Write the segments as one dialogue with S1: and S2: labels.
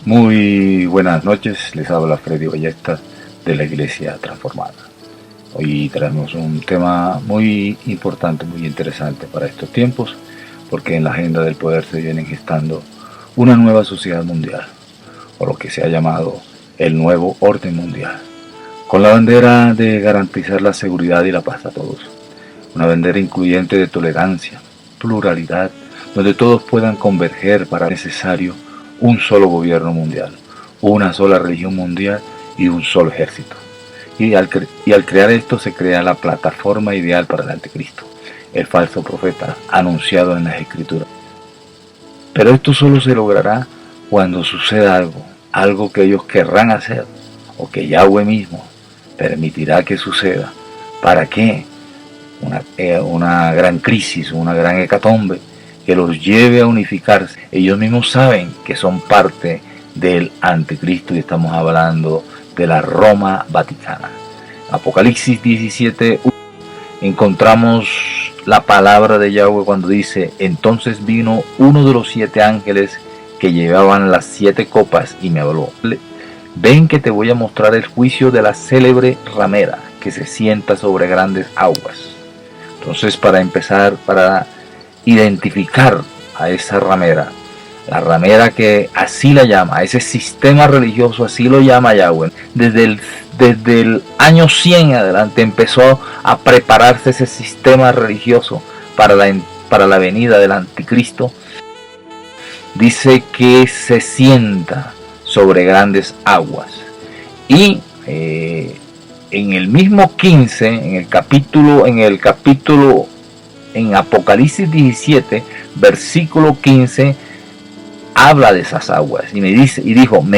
S1: Muy buenas noches, les habla Freddy Ballesta de la Iglesia Transformada. Hoy traemos un tema muy importante, muy interesante para estos tiempos, porque en la agenda del poder se viene gestando una nueva sociedad mundial, o lo que se ha llamado el nuevo orden mundial, con la bandera de garantizar la seguridad y la paz a todos. Una bandera incluyente de tolerancia, pluralidad, donde todos puedan converger para necesario un solo gobierno mundial, una sola religión mundial y un solo ejército. Y al crear esto se crea la plataforma ideal para el anticristo, el falso profeta anunciado en las escrituras. Pero esto solo se logrará cuando suceda algo que ellos querrán hacer, o que Yahweh mismo permitirá que suceda. ¿Para qué? Una gran crisis, una gran hecatombe, que los lleve a unificarse. Ellos mismos saben que son parte del anticristo y estamos hablando de la Roma Vaticana. Apocalipsis 17 encontramos la palabra de Yahweh cuando dice: entonces vino uno de los 7 ángeles que llevaban las 7 copas y me habló: ven que te voy a mostrar el juicio de la célebre ramera que se sienta sobre grandes aguas. Entonces, para empezar, para identificar a esa ramera, la ramera que así la llama, ese sistema religioso así lo llama Yahweh, desde el año 100 adelante empezó a prepararse ese sistema religioso para la venida del anticristo. Dice que se sienta sobre grandes aguas, y en el mismo 15, en Apocalipsis 17, versículo 15, habla de esas aguas y me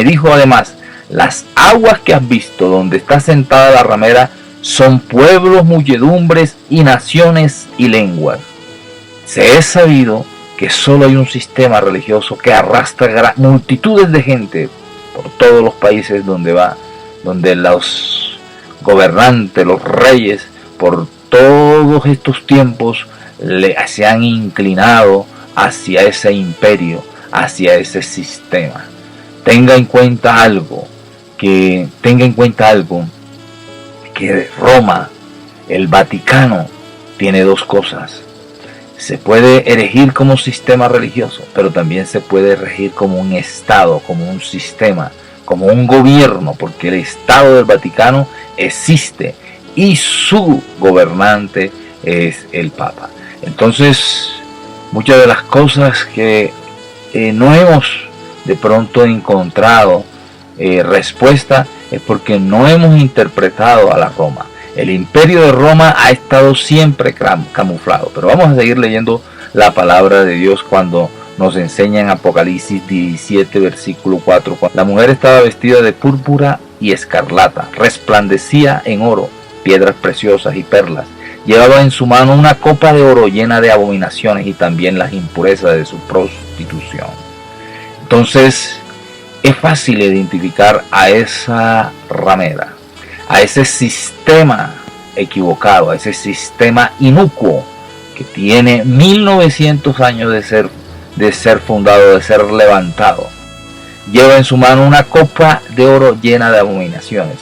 S1: dijo además: las aguas que has visto donde está sentada la ramera son pueblos, muchedumbres y naciones y lenguas. Se es sabido que solo hay un sistema religioso que arrastra multitudes de gente por todos los países donde va, donde los gobernantes, los reyes, por todos estos tiempos se han inclinado hacia ese imperio, hacia ese sistema. Tenga en cuenta algo, que Roma, el Vaticano, tiene dos cosas. Se puede erigir como sistema religioso, pero también se puede regir como un estado, como un sistema, como un gobierno, porque el Estado del Vaticano existe y su gobernante es el Papa. Entonces, muchas de las cosas que no hemos de pronto encontrado respuesta es porque no hemos interpretado a la Roma. El imperio de Roma ha estado siempre camuflado, pero vamos a seguir leyendo la palabra de Dios cuando nos enseña en Apocalipsis 17, versículo 4. La mujer estaba vestida de púrpura y escarlata, resplandecía en oro, piedras preciosas y perlas. Llevaba en su mano una copa de oro llena de abominaciones y también las impurezas de su prostitución. Entonces, es fácil identificar a esa ramera, a ese sistema equivocado, a ese sistema inicuo que tiene 1900 años de ser fundado, de ser levantado. Lleva en su mano una copa de oro llena de abominaciones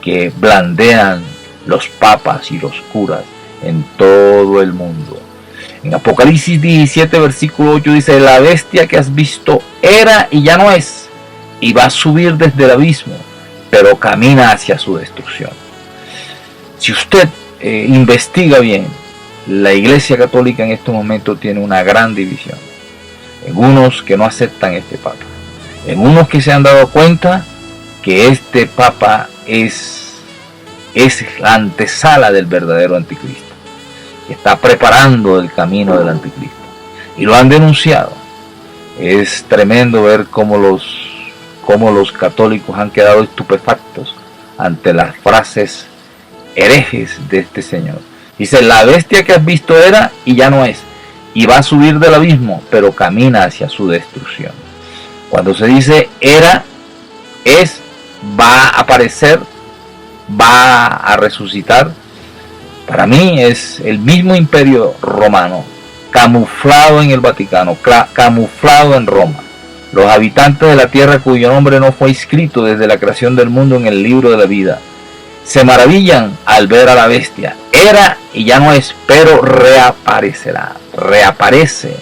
S1: que blandean los papas y los curas en todo el mundo. En Apocalipsis 17, versículo 8 dice: la bestia que has visto era y ya no es, y va a subir desde el abismo, pero camina hacia su destrucción. Si usted investiga bien, la Iglesia Católica en este momento tiene una gran división. En unos que no aceptan este Papa, en unos que se han dado cuenta que este Papa es la antesala del verdadero anticristo, que está preparando el camino del anticristo, y lo han denunciado. Es tremendo ver cómo los católicos han quedado estupefactos ante las frases herejes de este señor. Dice: la bestia que has visto era y ya no es, y va a subir del abismo, pero camina hacia su destrucción. Cuando se dice era, es, va a aparecer, va a resucitar, para mí es el mismo imperio romano, camuflado en el Vaticano, camuflado en Roma. Los habitantes de la tierra cuyo nombre no fue inscrito desde la creación del mundo en el libro de la vida, se maravillan al ver a la bestia. Era y ya no es, pero reaparecerá. Reaparece.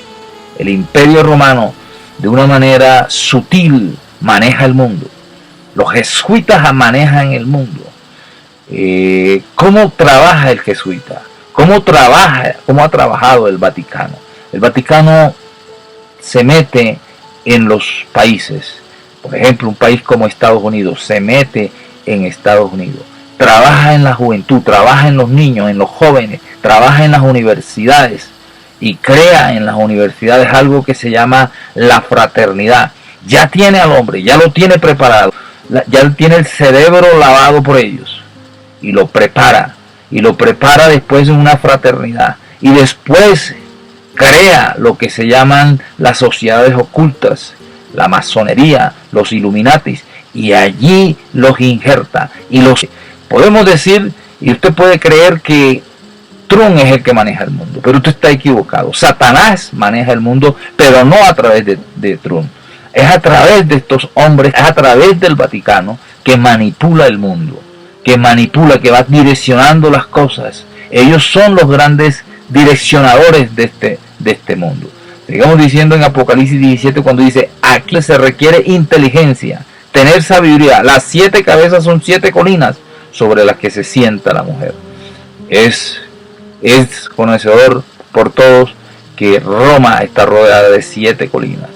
S1: El imperio romano de una manera sutil maneja el mundo. Los jesuitas manejan el mundo. ¿Cómo trabaja el jesuita? ¿Cómo ha trabajado el Vaticano? El Vaticano se mete en los países. Por ejemplo, un país como Estados Unidos se mete en Estados Unidos. Trabaja en la juventud, trabaja en los niños, en los jóvenes, trabaja en las universidades y crea en las universidades algo que se llama la fraternidad. Ya tiene al hombre, ya lo tiene preparado, ya tiene el cerebro lavado por ellos y lo prepara después en una fraternidad y después crea lo que se llaman las sociedades ocultas, la masonería, los Illuminatis, y allí los injerta y los podemos decir, y usted puede creer que Trump es el que maneja el mundo, pero usted está equivocado. Satanás maneja el mundo, pero no a través de Trump. Es a través de estos hombres, es a través del Vaticano que manipula el mundo, que va direccionando las cosas. Ellos son los grandes direccionadores de este mundo. Sigamos diciendo en Apocalipsis 17 cuando dice, aquí se requiere inteligencia, tener sabiduría. Las 7 cabezas son 7 colinas sobre las que se sienta la mujer. Es conocedor por todos que Roma está rodeada de 7 colinas.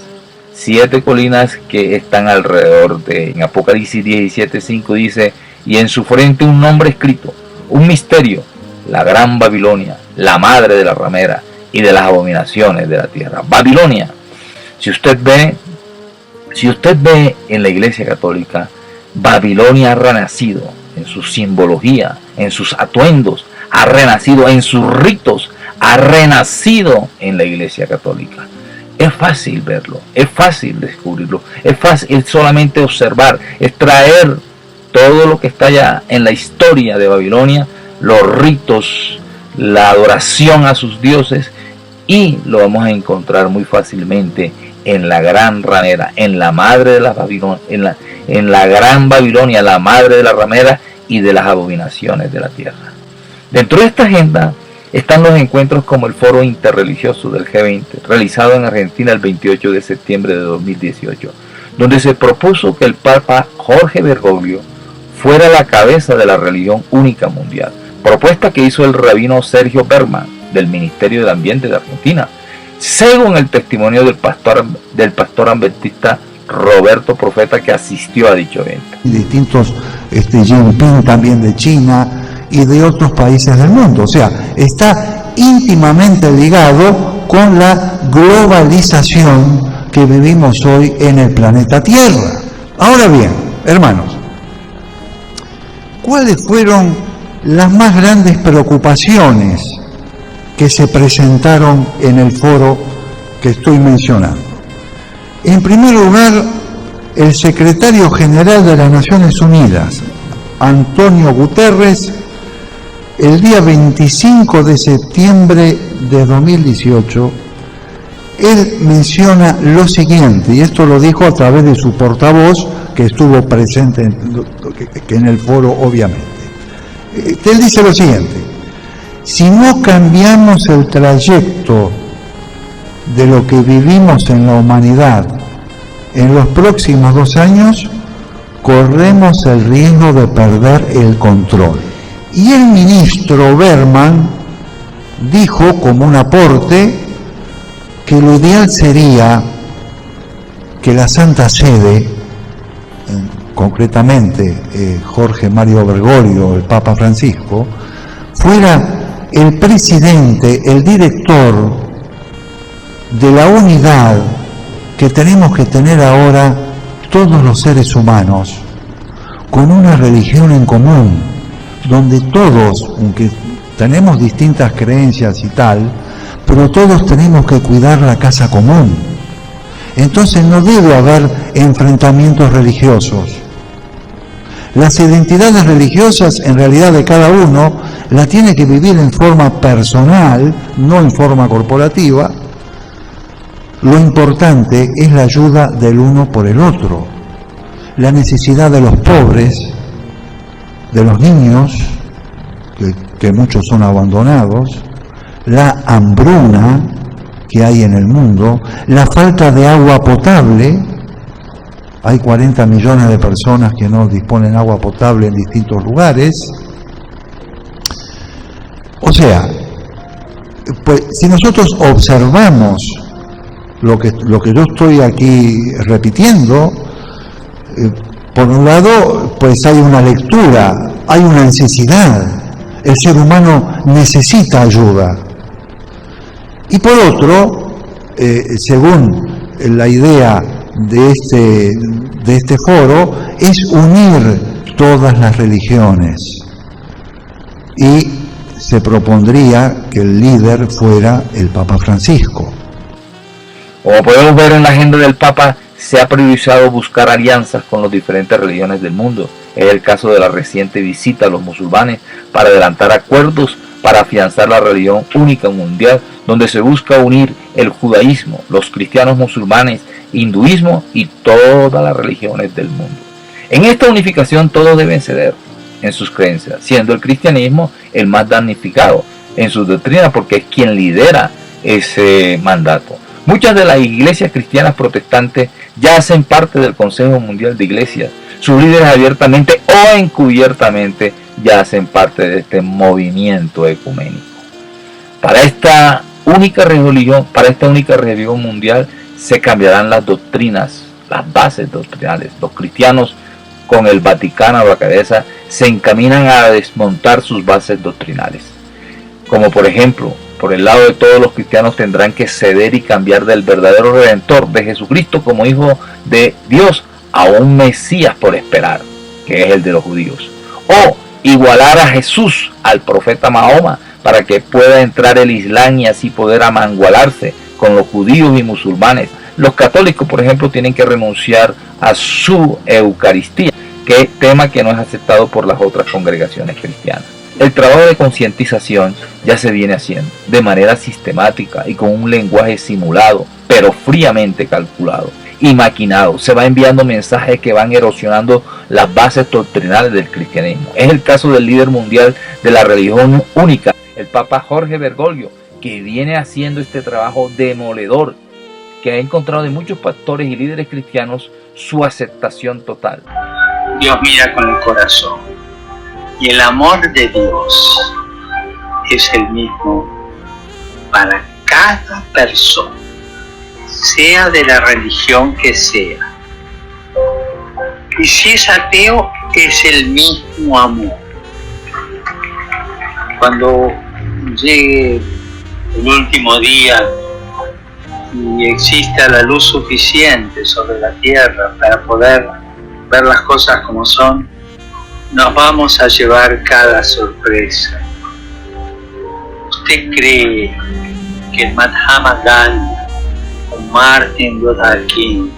S1: 7 colinas que están alrededor de. En Apocalipsis 17:5 dice, y en su frente un nombre escrito, un misterio, la gran Babilonia, la madre de la ramera y de las abominaciones de la tierra. Babilonia. Si usted ve en la Iglesia Católica, Babilonia ha renacido en su simbología, en sus atuendos, ha renacido en sus ritos, ha renacido en la Iglesia Católica. Es fácil verlo, es fácil descubrirlo, es fácil solamente observar, es traer todo lo que está ya en la historia de Babilonia, los ritos, la adoración a sus dioses, y lo vamos a encontrar muy fácilmente en la gran ramera, en la madre de la Babilonia, en la gran Babilonia, la madre de la ramera y de las abominaciones de la tierra. Dentro de esta agenda están los encuentros como el Foro Interreligioso del G20, realizado en Argentina el 28 de septiembre de 2018, donde se propuso que el Papa Jorge Bergoglio fuera la cabeza de la religión única mundial, propuesta que hizo el rabino Sergio Berman del Ministerio del Ambiente de Argentina, según el testimonio del pastor adventista Roberto Profeta, que asistió a dicho evento.
S2: Distintos Jinping también de China y de otros países del mundo, o sea, está íntimamente ligado con la globalización que vivimos hoy en el planeta Tierra. Ahora bien, hermanos, ¿cuáles fueron las más grandes preocupaciones que se presentaron en el foro que estoy mencionando? En primer lugar, el secretario general de las Naciones Unidas, Antonio Guterres, el día 25 de septiembre de 2018, él menciona lo siguiente, y esto lo dijo a través de su portavoz, que estuvo presente en el foro, obviamente. Él dice lo siguiente: si no cambiamos el trayecto de lo que vivimos en la humanidad en los próximos 2 años, corremos el riesgo de perder el control. Y el ministro Berman dijo como un aporte que lo ideal sería que la Santa Sede, concretamente Jorge Mario Bergoglio, el Papa Francisco, fuera el presidente, el director de la unidad que tenemos que tener ahora todos los seres humanos, con una religión en común, donde todos, aunque tenemos distintas creencias y tal, pero todos tenemos que cuidar la casa común. Entonces no debe haber enfrentamientos religiosos. Las identidades religiosas, en realidad, de cada uno, la tiene que vivir en forma personal, no en forma corporativa. Lo importante es la ayuda del uno por el otro, la necesidad de los pobres, de los niños, que muchos son abandonados, la hambruna que hay en el mundo, la falta de agua potable. Hay 40 millones de personas que no disponen de agua potable en distintos lugares. O sea, pues si nosotros observamos lo que yo estoy aquí repitiendo, por un lado, pues hay una lectura, hay una necesidad. El ser humano necesita ayuda. Y por otro, según la idea de este foro, es unir todas las religiones. Y se propondría que el líder fuera el Papa Francisco.
S1: Como podemos ver en la agenda del Papa, se ha priorizado buscar alianzas con las diferentes religiones del mundo. Es el caso de la reciente visita a los musulmanes para adelantar acuerdos para afianzar la religión única mundial, donde se busca unir el judaísmo, los cristianos musulmanes, hinduismo y todas las religiones del mundo. En esta unificación todos deben ceder en sus creencias, siendo el cristianismo el más damnificado en sus doctrinas porque es quien lidera ese mandato. Muchas de las iglesias cristianas protestantes ya hacen parte del Consejo Mundial de Iglesias. Sus líderes abiertamente o encubiertamente ya hacen parte de este movimiento ecuménico. Para esta única religión mundial se cambiarán las doctrinas, las bases doctrinales. Los cristianos, con el Vaticano a la cabeza, se encaminan a desmontar sus bases doctrinales. Como por ejemplo, por el lado de todos los cristianos tendrán que ceder y cambiar del verdadero Redentor, de Jesucristo como Hijo de Dios, a un Mesías por esperar, que es el de los judíos. O igualar a Jesús al profeta Mahoma para que pueda entrar el Islam y así poder amangualarse con los judíos y musulmanes. Los católicos, por ejemplo, tienen que renunciar a su Eucaristía, que es tema que no es aceptado por las otras congregaciones cristianas. El trabajo de concientización ya se viene haciendo de manera sistemática y con un lenguaje simulado, pero fríamente calculado y maquinado. Se va enviando mensajes que van erosionando las bases doctrinales del cristianismo. Es el caso del líder mundial de la religión única, el Papa Jorge Bergoglio, que viene haciendo este trabajo demoledor, que ha encontrado en muchos pastores y líderes cristianos su aceptación total.
S3: Dios mira con el corazón, y el amor de Dios es el mismo para cada persona, sea de la religión que sea. Y si es ateo, es el mismo amor. Cuando llegue el último día y exista la luz suficiente sobre la tierra para poder ver las cosas como son, nos vamos a llevar cada sorpresa. ¿Usted cree que el Mahatma Gandhi o Martin Luther King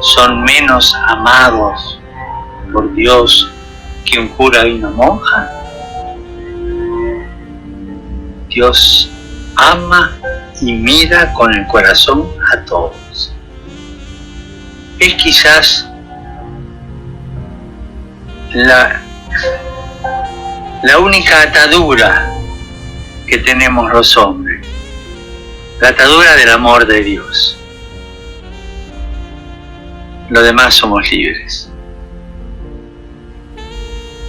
S3: son menos amados por Dios que un cura y una monja? Dios ama y mira con el corazón a todos. Es quizás la única atadura que tenemos los hombres, la atadura del amor de Dios. Lo demás somos libres,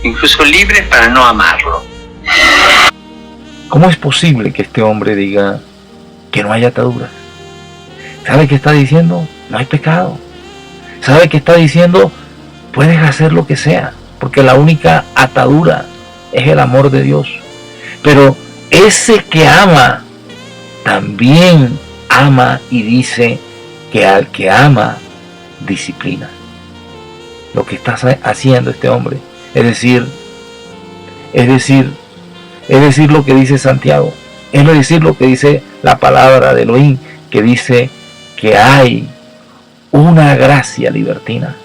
S3: incluso libres para no amarlo.
S1: ¿Cómo es posible que este hombre diga que no hay ataduras? ¿Sabe qué está diciendo? No hay pecado. ¿Sabe qué está diciendo? Puedes hacer lo que sea, porque la única atadura es el amor de Dios. Pero ese que ama, también ama y dice que al que ama, disciplina. Lo que está haciendo este hombre, es decir lo que dice Santiago, Es decir, lo que dice la palabra de Elohim, que dice que hay una gracia libertina.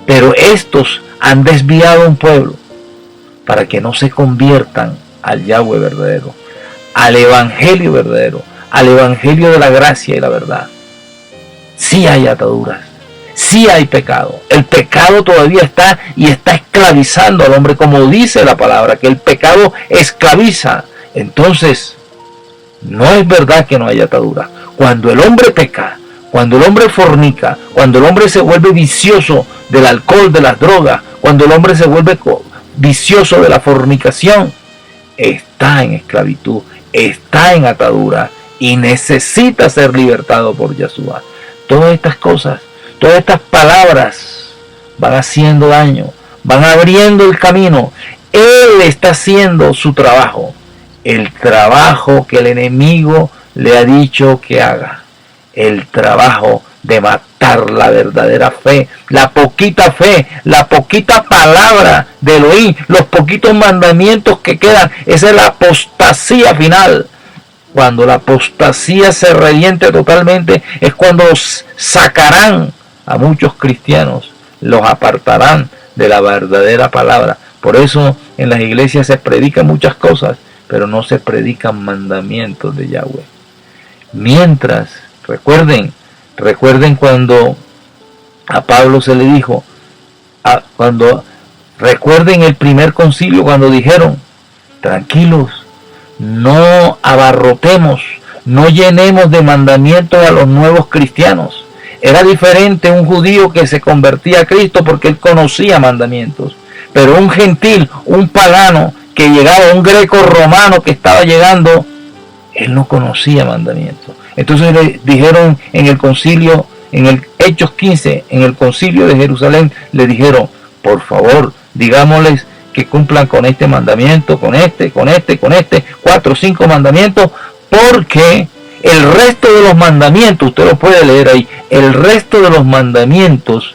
S1: Pero estos han desviado a un pueblo para que no se conviertan al Yahweh verdadero, al evangelio verdadero, al evangelio de la gracia y la verdad. Sí hay ataduras, sí hay pecado. El pecado todavía está y está esclavizando al hombre, como dice la palabra, que el pecado esclaviza. Entonces, no es verdad que no haya ataduras. Cuando el hombre peca, cuando el hombre fornica, cuando el hombre se vuelve vicioso del alcohol, de las drogas, cuando el hombre se vuelve vicioso de la fornicación, está en esclavitud, está en atadura y necesita ser libertado por Yahshua. Todas estas cosas, todas estas palabras van haciendo daño, van abriendo el camino. Él está haciendo su trabajo, el trabajo que el enemigo le ha dicho que haga, el trabajo de matar la verdadera fe, la poquita palabra de Elohim, los poquitos mandamientos que quedan. Esa es la apostasía final. Cuando la apostasía se reviente totalmente, es cuando sacarán a muchos cristianos, los apartarán de la verdadera palabra. Por eso en las iglesias se predican muchas cosas, pero no se predican mandamientos de Yahweh. Mientras, recuerden cuando a Pablo se le dijo, recuerden el primer concilio cuando dijeron, tranquilos, no abarrotemos, no llenemos de mandamientos a los nuevos cristianos. Era diferente un judío que se convertía a Cristo porque él conocía mandamientos, pero un gentil, un pagano que llegaba, un greco romano que estaba llegando, él no conocía mandamientos. Entonces le dijeron en el concilio, en el Hechos 15, en el concilio de Jerusalén, le dijeron, por favor, digámosles que cumplan con este mandamiento, con este, 4 o 5 mandamientos, porque el resto de los mandamientos, usted lo puede leer ahí, el resto de los mandamientos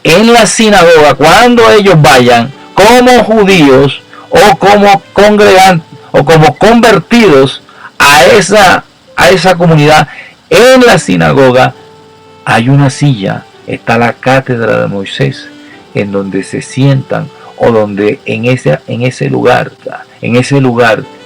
S1: en la sinagoga, cuando ellos vayan como judíos o como congregantes o como convertidos a esa comunidad, en la sinagoga hay una silla, está la cátedra de Moisés, en donde se sientan, o donde en ese lugar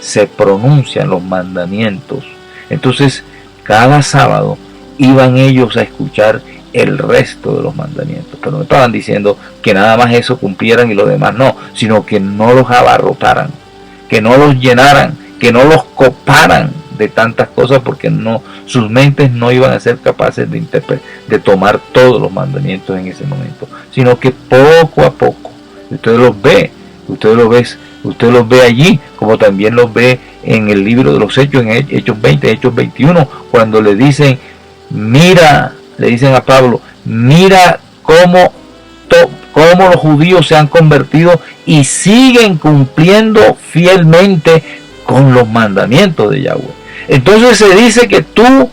S1: se pronuncian los mandamientos. Entonces cada sábado iban ellos a escuchar el resto de los mandamientos, pero no estaban diciendo que nada más eso cumplieran y lo demás no, sino que no los abarrotaran, que no los llenaran, que no los coparan de tantas cosas, porque no, sus mentes no iban a ser capaces de tomar todos los mandamientos en ese momento, sino que poco a poco. Usted los ve allí, como también los ve en el libro de los Hechos, en Hechos 20, Hechos 21, cuando le dicen a Pablo, mira cómo los judíos se han convertido y siguen cumpliendo fielmente con los mandamientos de Yahweh. Entonces se dice que tú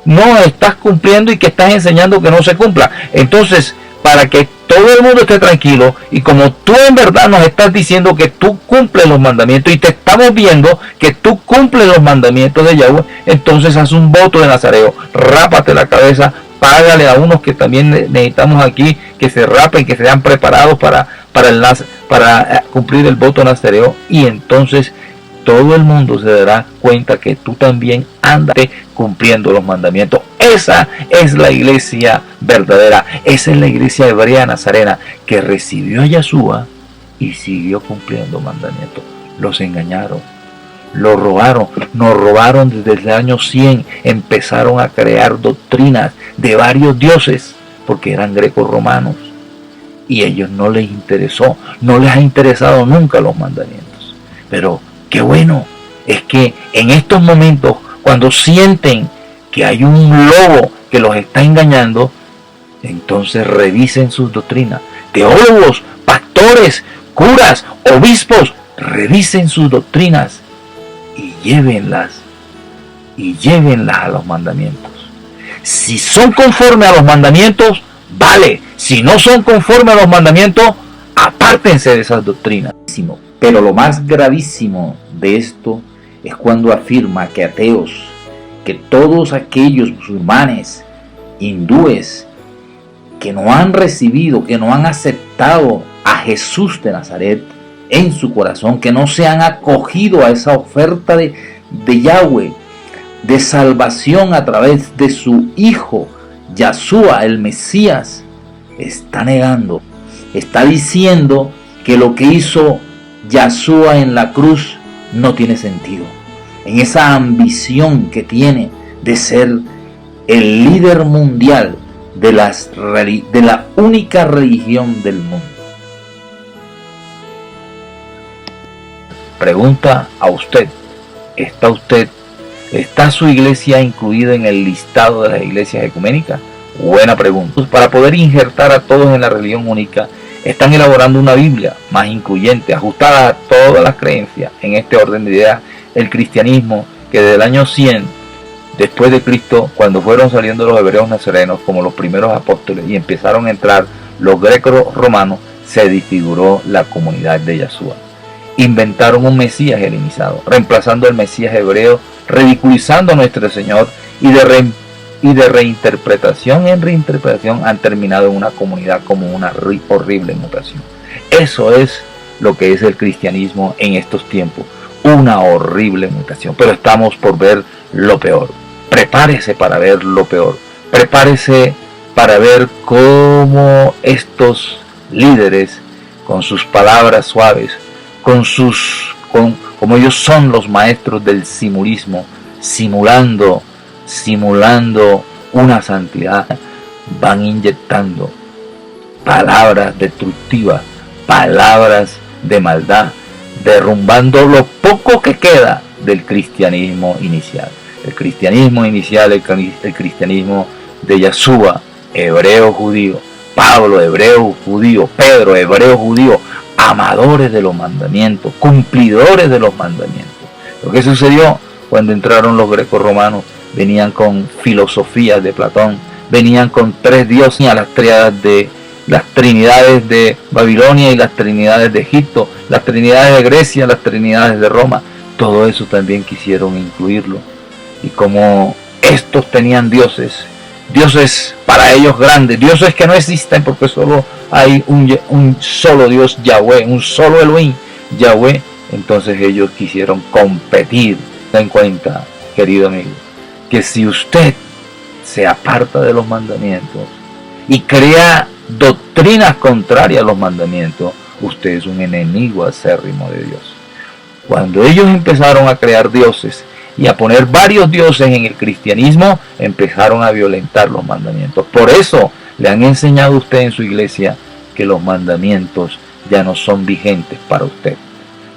S1: no estás cumpliendo y que estás enseñando que no se cumpla. Entonces, para que todo el mundo esté tranquilo, y como tú en verdad nos estás diciendo que tú cumples los mandamientos y te estamos viendo que tú cumples los mandamientos de Yahweh, entonces haz un voto de nazareo, rápate la cabeza, págale a unos que también necesitamos aquí que se rapen, que sean preparados para cumplir el voto nazareo, y entonces todo el mundo se dará cuenta que tú también andas cumpliendo los mandamientos. Esa es la iglesia verdadera, esa es la iglesia hebrea nazarena, que recibió a Yahshua y siguió cumpliendo mandamientos. Los engañaron, los robaron, nos robaron desde el año 100, empezaron a crear doctrinas de varios dioses, porque eran grecos romanos, y a ellos no les interesó, no les ha interesado nunca los mandamientos. Pero qué bueno es que en estos momentos, cuando sienten que hay un lobo que los está engañando, entonces revisen sus doctrinas. Teólogos, pastores, curas, obispos, revisen sus doctrinas y llévenlas a los mandamientos. Si son conforme a los mandamientos, vale. Si no son conforme a los mandamientos, apártense de esas doctrinas. Pero lo más gravísimo de esto es cuando afirma que ateos, que todos aquellos musulmanes, hindúes, que no han recibido, que no han aceptado a Jesús de Nazaret en su corazón, que no se han acogido a esa oferta de Yahweh, de salvación a través de su Hijo, Yahshua, el Mesías, está negando, está diciendo que lo que hizo Yahshua en la cruz no tiene sentido. En esa ambición que tiene de ser el líder mundial de la única religión del mundo. Pregunta a usted, ¿está su iglesia incluida en el listado de las iglesias ecuménicas? Buena pregunta. Para poder injertar a todos en la religión única, están elaborando una Biblia más incluyente, ajustada a todas las creencias. En este orden de ideas, el cristianismo, que desde el año 100 después de Cristo, cuando fueron saliendo los hebreos nazarenos como los primeros apóstoles y empezaron a entrar los grecos romanos, se desfiguró la comunidad de Yahshua. Inventaron un Mesías helenizado, reemplazando al Mesías hebreo, ridiculizando a nuestro Señor, y de reinterpretación en reinterpretación han terminado en una comunidad como una horrible mutación. Eso es lo que es el cristianismo en estos tiempos, una horrible mutación. Pero estamos por ver lo peor. Prepárese para ver lo peor. Prepárese para ver cómo estos líderes, con sus palabras suaves, como ellos son los maestros del simulismo, simulando una santidad, van inyectando palabras destructivas, palabras de maldad, derrumbando lo poco que queda del cristianismo inicial. El cristianismo inicial, el cristianismo de Yahshua, hebreo judío, Pablo, hebreo judío, Pedro, hebreo judío, amadores de los mandamientos, cumplidores de los mandamientos. Lo que sucedió cuando entraron los grecos romanos, venían con filosofías de Platón, venían con tres dioses, a las trinidades de Babilonia y las trinidades de Egipto, las trinidades de Grecia, las trinidades de Roma. Todo eso también quisieron incluirlo. Y como estos tenían dioses para ellos grandes, dioses que no existen porque solo hay un solo Dios, Yahweh, un solo Elohim, Yahweh, entonces ellos quisieron competir. Ten en cuenta, querido amigo, que si usted se aparta de los mandamientos y crea doctrinas contrarias a los mandamientos, usted es un enemigo acérrimo de Dios. Cuando ellos empezaron a crear dioses y a poner varios dioses en el cristianismo, empezaron a violentar los mandamientos. Por eso le han enseñado a usted en su iglesia que los mandamientos ya no son vigentes para usted.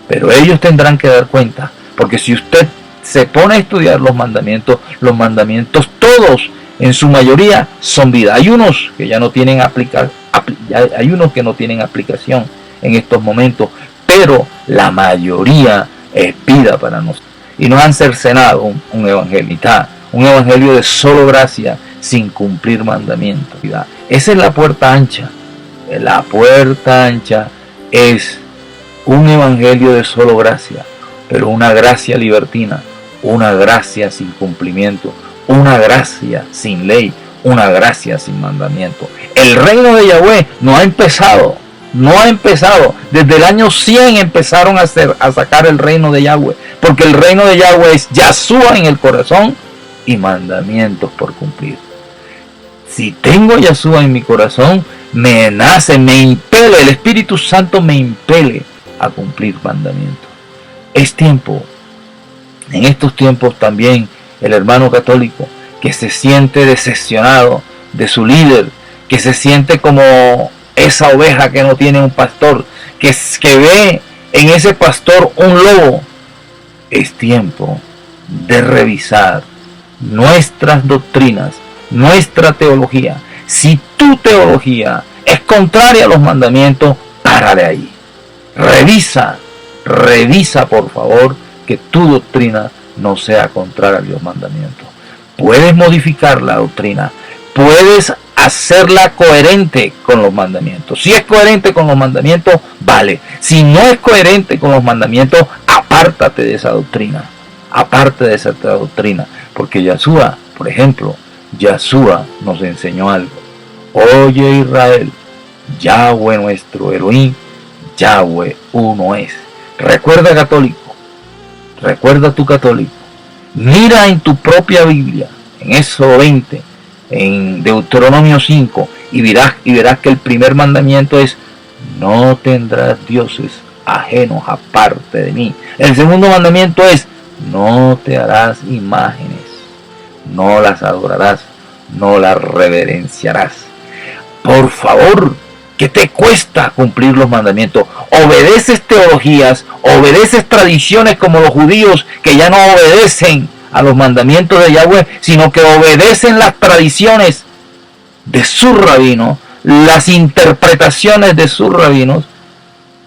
S1: Pero ellos tendrán que dar cuenta, porque si usted se pone a estudiar los mandamientos todos, en su mayoría, son vida. Hay unos que ya no tienen aplicación en estos momentos, pero la mayoría es vida para nosotros. Y nos han cercenado un evangelio de solo gracia, sin cumplir mandamientos. Esa es la puerta ancha. La puerta ancha es un evangelio de solo gracia, pero una gracia libertina, una gracia sin cumplimiento, una gracia sin ley, una gracia sin mandamiento. El reino de Yahweh no ha empezado. Desde el año 100 empezaron a sacar el reino de Yahweh, porque el reino de Yahweh es Yahshua en el corazón y mandamientos por cumplir. Si tengo Yahshua en mi corazón, me impele, el Espíritu Santo me impele a cumplir mandamientos. Es tiempo, en estos tiempos también, el hermano católico que se siente decepcionado de su líder, que se siente como esa oveja que no tiene un pastor, que ve en ese pastor un lobo. Es tiempo de revisar nuestras doctrinas, nuestra teología. Si tu teología es contraria a los mandamientos, para de ahí. Revisa por favor que tu doctrina no sea contraria a los mandamientos. Puedes modificar la doctrina, puedes hacerla coherente con los mandamientos. Si es coherente con los mandamientos, vale. Si no es coherente con los mandamientos, apártate de esa doctrina. aparte de esa doctrina, porque Yahshua, por ejemplo, Yahshua nos enseñó algo. Oye Israel, Yahweh nuestro Elohim, Yahweh uno es. Recuerda, católico, recuerda tu católico, mira en tu propia Biblia, en Éxodo 20, en Deuteronomio 5, y verás que el primer mandamiento es: no tendrás dioses ajenos aparte de mí. El segundo mandamiento es: no te harás imágenes, no las adorarás, no las reverenciarás. Por favor, ¿qué te cuesta cumplir los mandamientos? Obedeces teologías, obedeces tradiciones como los judíos, que ya no obedecen a los mandamientos de Yahweh, sino que obedecen las tradiciones de sus rabinos, las interpretaciones de sus rabinos,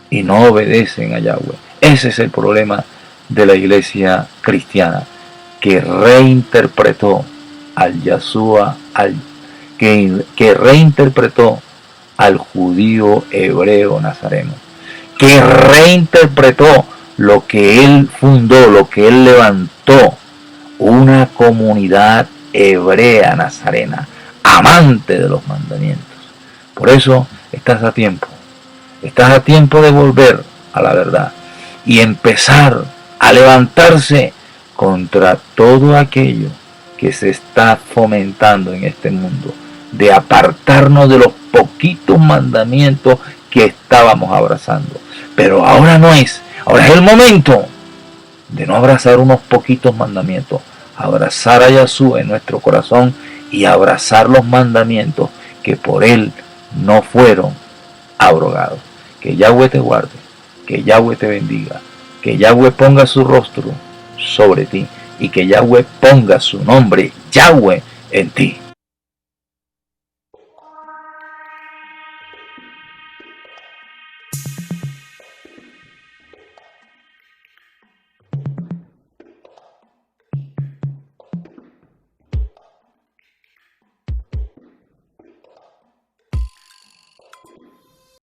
S1: y no obedecen a Yahweh. Ese es el problema de la iglesia cristiana, que reinterpretó al Yahshua, que reinterpretó al judío hebreo nazareno, que reinterpretó lo que él fundó, lo que él levantó, una comunidad hebrea nazarena, amante de los mandamientos. Por eso estás a tiempo de volver a la verdad y empezar a levantarse contra todo aquello que se está fomentando en este mundo, de apartarnos de los poquitos mandamientos que estábamos abrazando. Pero ahora no es, ahora es el momento de no abrazar unos poquitos mandamientos, abrazar a Yahshua en nuestro corazón y abrazar los mandamientos que por él no fueron abrogados. Que Yahweh te guarde, que Yahweh te bendiga, que Yahweh ponga su rostro sobre ti y que Yahweh ponga su nombre, Yahweh, en ti.